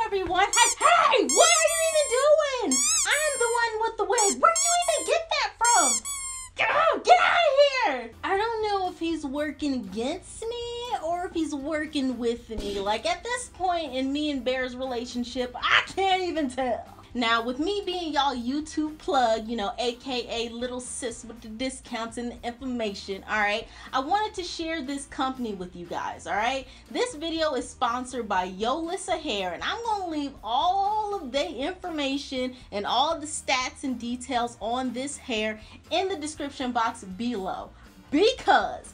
everyone. Hey, what are you even doing? I'm the one with the wig. Where'd you even get that from? Get out of here. I don't know if he's working against me or if he's working with me. Like, at this point in me and Bear's relationship, I can't even tell. Now, with me being y'all YouTube plug, you know, aka little sis with the discounts and the information, alright, I wanted to share this company with you guys, alright? This video is sponsored by Yolissa Hair, and I'm going to leave all of the information and all the stats and details on this hair in the description box below. Because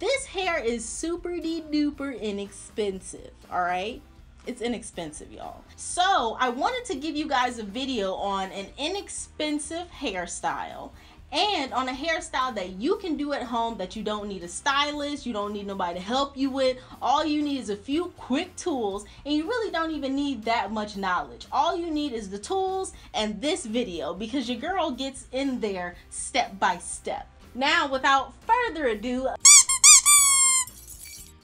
this hair is super duper inexpensive, alright? It's inexpensive, y'all. So I wanted to give you guys a video on an inexpensive hairstyle and on a hairstyle that you can do at home, that you don't need a stylist, you don't need nobody to help you with. All you need is a few quick tools, and you really don't even need that much knowledge. All you need is the tools and this video, because your girl gets in there step by step. Now, without further ado,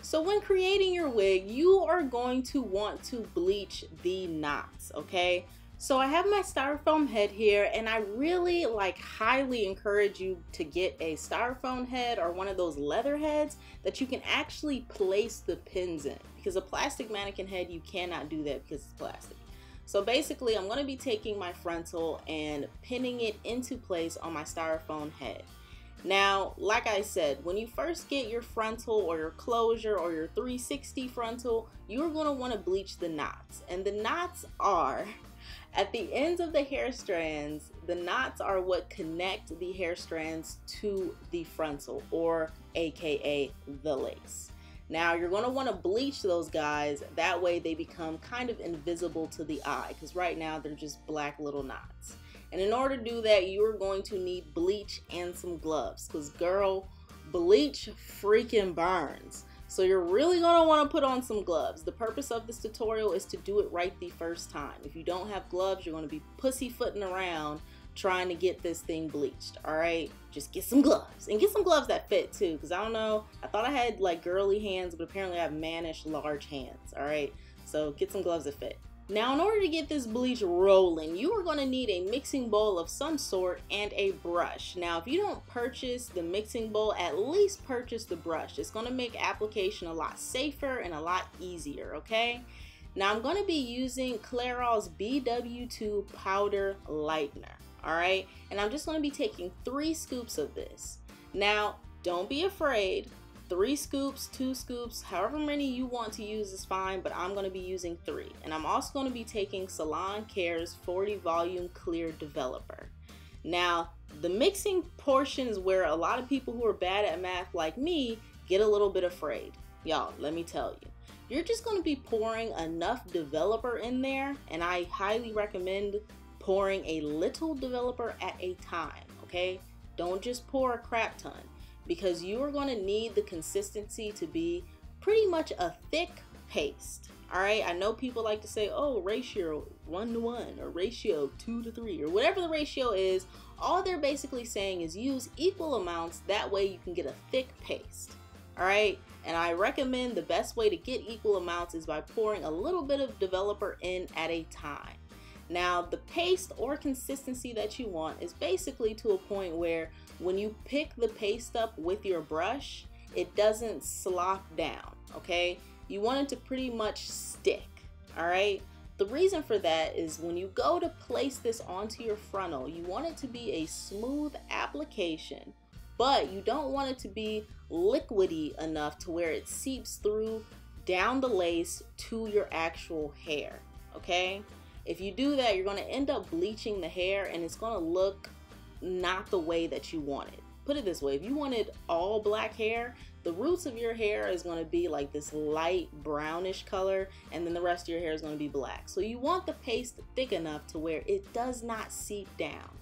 so when creating your wig, you are going to want to bleach the knots, okay? So I have my styrofoam head here, and I really highly encourage you to get a styrofoam head or one of those leather heads that you can actually place the pins in, because a plastic mannequin head, you cannot do that because it's plastic. So basically, I'm going to be taking my frontal and pinning it into place on my styrofoam head. Now, like I said, when you first get your frontal or your closure or your 360 frontal, you're going to want to bleach the knots. And the knots are at the ends of the hair strands. The knots are what connect the hair strands to the frontal, or aka the lace. Now, you're going to want to bleach those guys. That way they become kind of invisible to the eye, because right now they're just black little knots. And in order to do that, you are going to need bleach and some gloves, because girl, bleach freaking burns. So you're really going to want to put on some gloves. The purpose of this tutorial is to do it right the first time. If you don't have gloves, you're going to be pussyfooting around trying to get this thing bleached. All right, just get some gloves, and get some gloves that fit too, because I don't know, I thought I had like girly hands, but apparently I have mannish large hands. All right, so get some gloves that fit. Now, in order to get this bleach rolling, you are going to need a mixing bowl of some sort and a brush. Now, if you don't purchase the mixing bowl, at least purchase the brush. It's going to make application a lot safer and a lot easier, okay? Now, I'm going to be using Clairol's BW2 powder lightener, all right? And I'm just going to be taking 3 scoops of this. Now, don't be afraid. 3 scoops, 2 scoops, however many you want to use is fine, but I'm going to be using 3. And I'm also going to be taking Salon Care's 40 volume clear developer. Now, the mixing portion is where a lot of people who are bad at math like me get a little bit afraid. Y'all, let me tell you, you're just going to be pouring enough developer in there, and I highly recommend pouring a little developer at a time, okay? Don't just pour a crap ton, because you are going to need the consistency to be pretty much a thick paste. All right, I know people like to say, oh, ratio 1:1 or ratio 2:3 or whatever the ratio is. All they're basically saying is use equal amounts. That way you can get a thick paste. All right, and I recommend the best way to get equal amounts is by pouring a little bit of developer in at a time. Now, the paste or consistency that you want is basically to a point where when you pick the paste up with your brush, it doesn't slop down, okay? You want it to pretty much stick, all right? The reason for that is when you go to place this onto your frontal, you want it to be a smooth application, but you don't want it to be liquidy enough to where it seeps through down the lace to your actual hair, okay? If you do that, you're going to end up bleaching the hair, and it's going to look not the way that you want it. Put it this way, if you wanted all black hair, the roots of your hair is going to be like this light brownish color, and then the rest of your hair is going to be black. So you want the paste thick enough to where it does not seep down.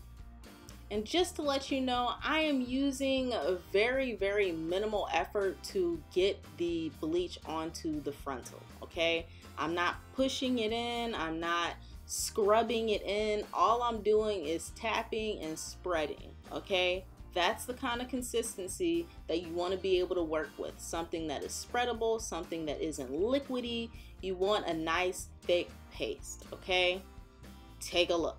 And just to let you know, I am using a very minimal effort to get the bleach onto the frontal, okay? I'm not pushing it in, I'm not scrubbing it in. All I'm doing is tapping and spreading, okay? That's the kind of consistency that you want to be able to work with. Something that is spreadable, something that isn't liquidy. You want a nice thick paste, okay? Take a look.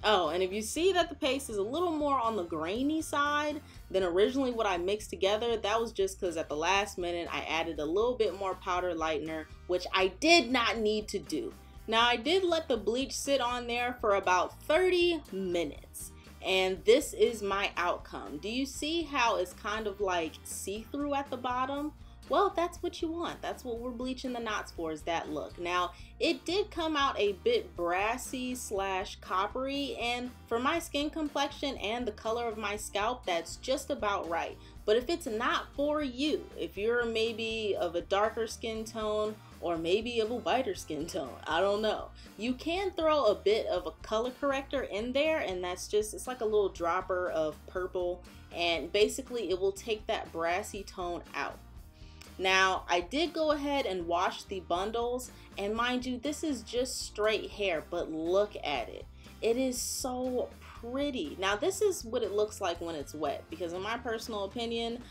Oh, and if you see that the paste is a little more on the grainy side than originally what I mixed together, that was just because at the last minute I added a little bit more powder lightener, which I did not need to do. Now, I did let the bleach sit on there for about 30 minutes. And this is my outcome. Do you see how it's kind of like see-through at the bottom? Well, that's what you want. That's what we're bleaching the knots for, is that look. Now, it did come out a bit brassy / coppery, and for my skin complexion and the color of my scalp, that's just about right. But if it's not for you, if you're maybe of a darker skin tone or maybe of a whiter skin tone, I don't know, you can throw a bit of a color corrector in there, and that's just, it's like a little dropper of purple, and basically it will take that brassy tone out. Now, I did go ahead and wash the bundles, and mind you, this is just straight hair, but look at it. It is so pretty. Now, this is what it looks like when it's wet, because in my personal opinion,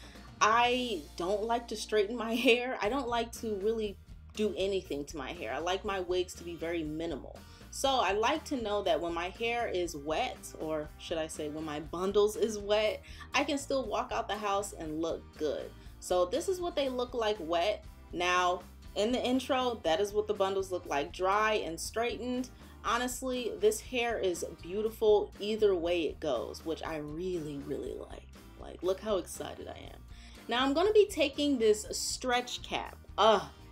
I don't like to straighten my hair. I don't like to really do anything to my hair. I like my wigs to be very minimal. So I like to know that when my hair is wet, or should I say when my bundles is wet, I can still walk out the house and look good. So this is what they look like wet. Now, in the intro, that is what the bundles look like dry and straightened. Honestly, this hair is beautiful either way it goes, which I really, really like. Like, look how excited I am. Now, I'm gonna be taking this stretch cap.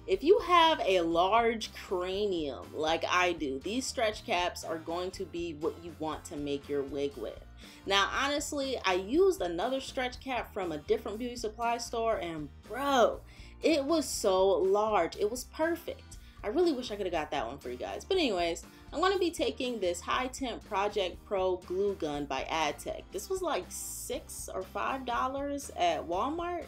If you have a large cranium like I do, these stretch caps are going to be what you want to make your wig with. Now, honestly, I used another stretch cap from a different beauty supply store, and bro, it was so large. It was perfect. I really wish I could have got that one for you guys. But anyways, I'm going to be taking this High Temp Project Pro glue gun by AdTech. This was like $6 or $5 at Walmart.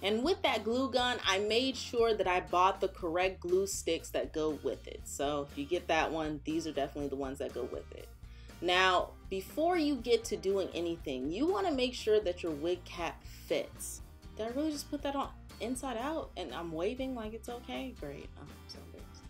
And with that glue gun, I made sure that I bought the correct glue sticks that go with it. So if you get that one, these are definitely the ones that go with it. Now, before you get to doing anything, you want to make sure that your wig cap fits. Did I really just put that on inside out and I'm waving like it's okay? Great. Oh, so embarrassed.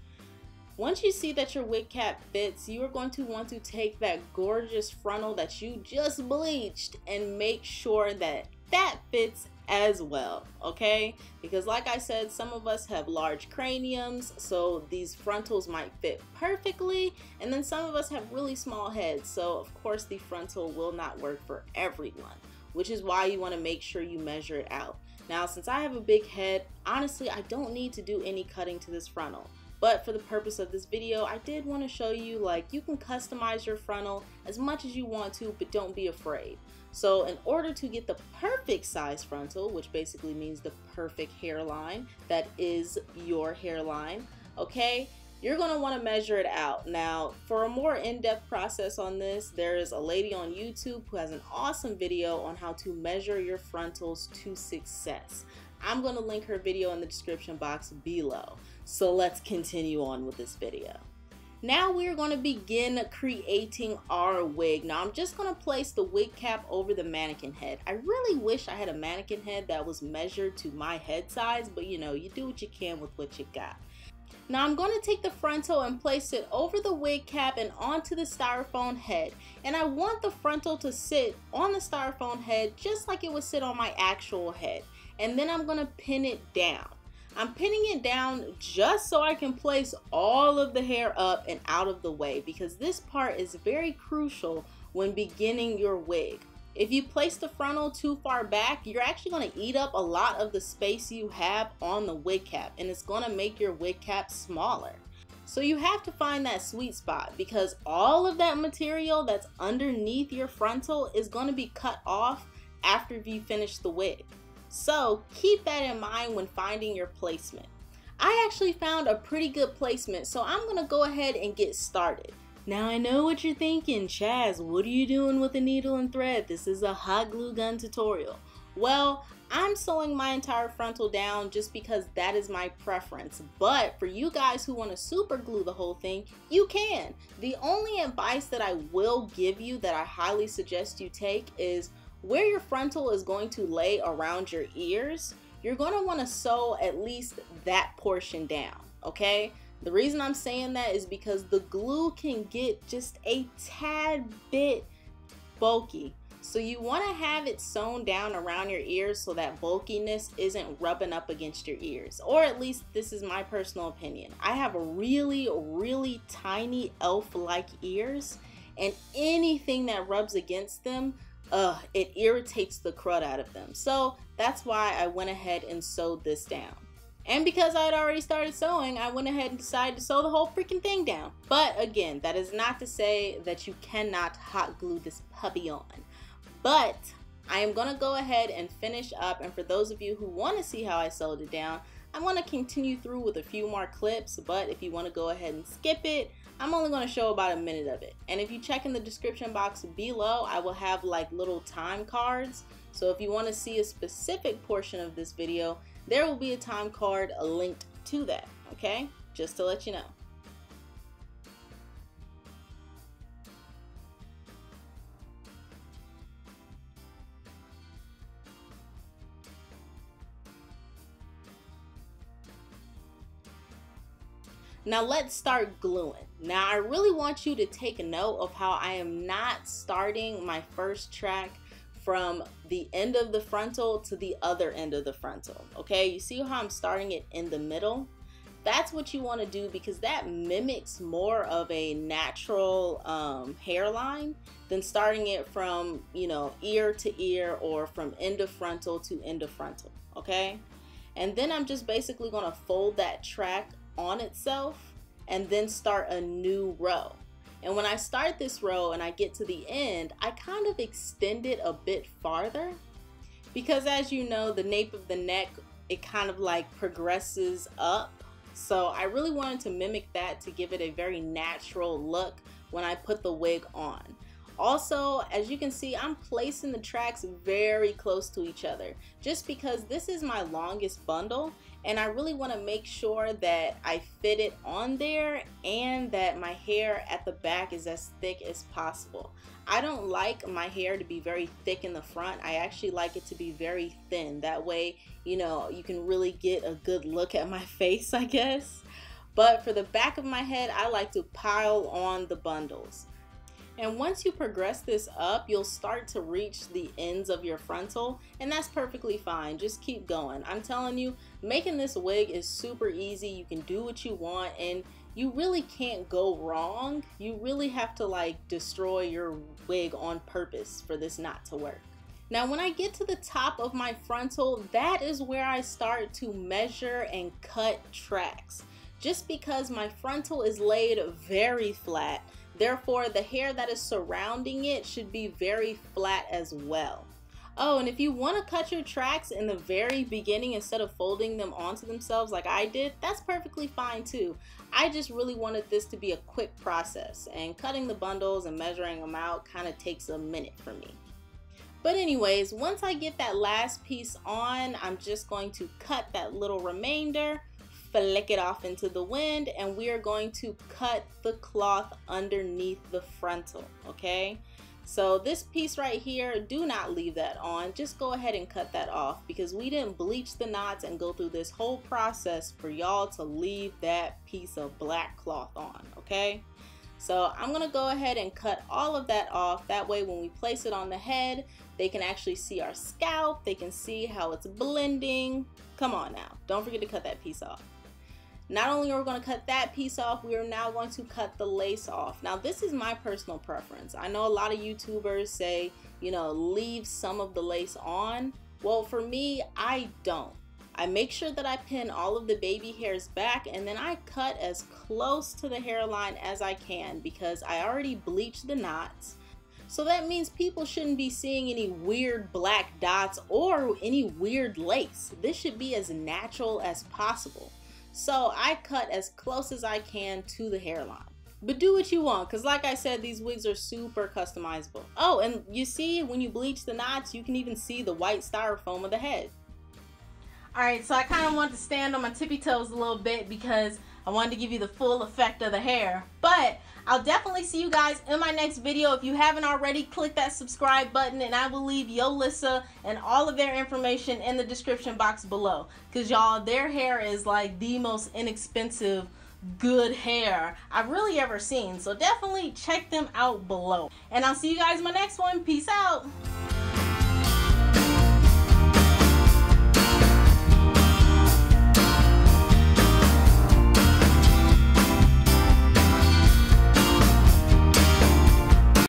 Once you see that your wig cap fits, you are going to want to take that gorgeous frontal that you just bleached and make sure that that fits as well, okay? Because like I said, some of us have large craniums, so these frontals might fit perfectly, and then some of us have really small heads, so of course the frontal will not work for everyone, which is why you want to make sure you measure it out. Now, since I have a big head, honestly, I don't need to do any cutting to this frontal. But for the purpose of this video, I did want to show you, like, you can customize your frontal as much as you want to, but don't be afraid. So in order to get the perfect size frontal, which basically means the perfect hairline that is your hairline, okay, you're going to want to measure it out. Now, for a more in-depth process on this, there is a lady on YouTube who has an awesome video on how to measure your frontals to success. I'm going to link her video in the description box below. So let's continue on with this video. Now we're going to begin creating our wig. Now I'm just going to place the wig cap over the mannequin head. I really wish I had a mannequin head that was measured to my head size, but you know, you do what you can with what you got. Now I'm going to take the frontal and place it over the wig cap and onto the styrofoam head. And I want the frontal to sit on the styrofoam head just like it would sit on my actual head. And then I'm going to pin it down. I'm pinning it down just so I can place all of the hair up and out of the way, because this part is very crucial when beginning your wig. If you place the frontal too far back, you're actually going to eat up a lot of the space you have on the wig cap, and it's going to make your wig cap smaller. So you have to find that sweet spot, because all of that material that's underneath your frontal is going to be cut off after you finish the wig. So keep that in mind when finding your placement. I actually found a pretty good placement, so I'm going to go ahead and get started. Now I know what you're thinking, Chaz, what are you doing with a needle and thread? This is a hot glue gun tutorial. Well, I'm sewing my entire frontal down just because that is my preference. But for you guys who want to super glue the whole thing, you can. The only advice that I will give you that I highly suggest you take is where your frontal is going to lay around your ears, you're going to want to sew at least that portion down, okay? The reason I'm saying that is because the glue can get just a tad bit bulky. So you want to have it sewn down around your ears so that bulkiness isn't rubbing up against your ears. Or at least this is my personal opinion. I have really tiny elf-like ears, and anything that rubs against them, it irritates the crud out of them. So that's why I went ahead and sewed this down. And because I had already started sewing, I went ahead and decided to sew the whole freaking thing down. But again, that is not to say that you cannot hot glue this puppy on. But I am going to go ahead and finish up, and for those of you who want to see how I sewed it down, I'm going to continue through with a few more clips, but if you want to go ahead and skip it, I'm only going to show about a minute of it. And if you check in the description box below, I will have like little time cards. So if you want to see a specific portion of this video, there will be a time card linked to that, okay? Just to let you know. Now let's start gluing. Now I really want you to take a note of how I am not starting my first track from the end of the frontal to the other end of the frontal, okay? You see how I'm starting it in the middle? That's what you want to do because that mimics more of a natural hairline than starting it from, you know, ear to ear or from end of frontal to end of frontal, okay? And then I'm just basically going to fold that track on itself and then start a new row. And when I start this row and I get to the end, I kind of extend it a bit farther because, as you know, the nape of the neck, it kind of like progresses up. So I really wanted to mimic that to give it a very natural look when I put the wig on. Also, as you can see, I'm placing the tracks very close to each other just because this is my longest bundle and I really want to make sure that I fit it on there and that my hair at the back is as thick as possible. I don't like my hair to be very thick in the front. I actually like it to be very thin. That way, you know, you can really get a good look at my face, I guess. But for the back of my head, I like to pile on the bundles. And once you progress this up, you'll start to reach the ends of your frontal, and that's perfectly fine. Just keep going. I'm telling you, making this wig is super easy. You can do what you want, and you really can't go wrong. You really have to like destroy your wig on purpose for this not to work. Now, when I get to the top of my frontal, that is where I start to measure and cut tracks. Just because my frontal is laid very flat, therefore, the hair that is surrounding it should be very flat as well. Oh, and if you want to cut your tracks in the very beginning instead of folding them onto themselves like I did, that's perfectly fine too. I just really wanted this to be a quick process, and cutting the bundles and measuring them out kind of takes a minute for me. But anyways, once I get that last piece on, I'm just going to cut that little remainder, flick it off into the wind, and we are going to cut the cloth underneath the frontal, okay? So this piece right here, do not leave that on. Just go ahead and cut that off because we didn't bleach the knots and go through this whole process for y'all to leave that piece of black cloth on, okay? So I'm gonna go ahead and cut all of that off. That way when we place it on the head, they can actually see our scalp. They can see how it's blending. Come on now, don't forget to cut that piece off. Not only are we going to cut that piece off, we are now going to cut the lace off. Now, this is my personal preference. I know a lot of YouTubers say, you know, leave some of the lace on. Well, for me, I don't. I make sure that I pin all of the baby hairs back, and then I cut as close to the hairline as I can because I already bleached the knots. So that means people shouldn't be seeing any weird black dots or any weird lace. This should be as natural as possible. So I cut as close as I can to the hairline. But do what you want, because like I said, these wigs are super customizable. Oh, and you see when you bleach the knots, you can even see the white styrofoam of the head. Alright, so I kind of want to stand on my tippy toes a little bit because I wanted to give you the full effect of the hair. But I'll definitely see you guys in my next video. If you haven't already, click that subscribe button, and I will leave Yolissa and all of their information in the description box below. Because y'all, their hair is like the most inexpensive, good hair I've really ever seen. So definitely check them out below. And I'll see you guys in my next one. Peace out.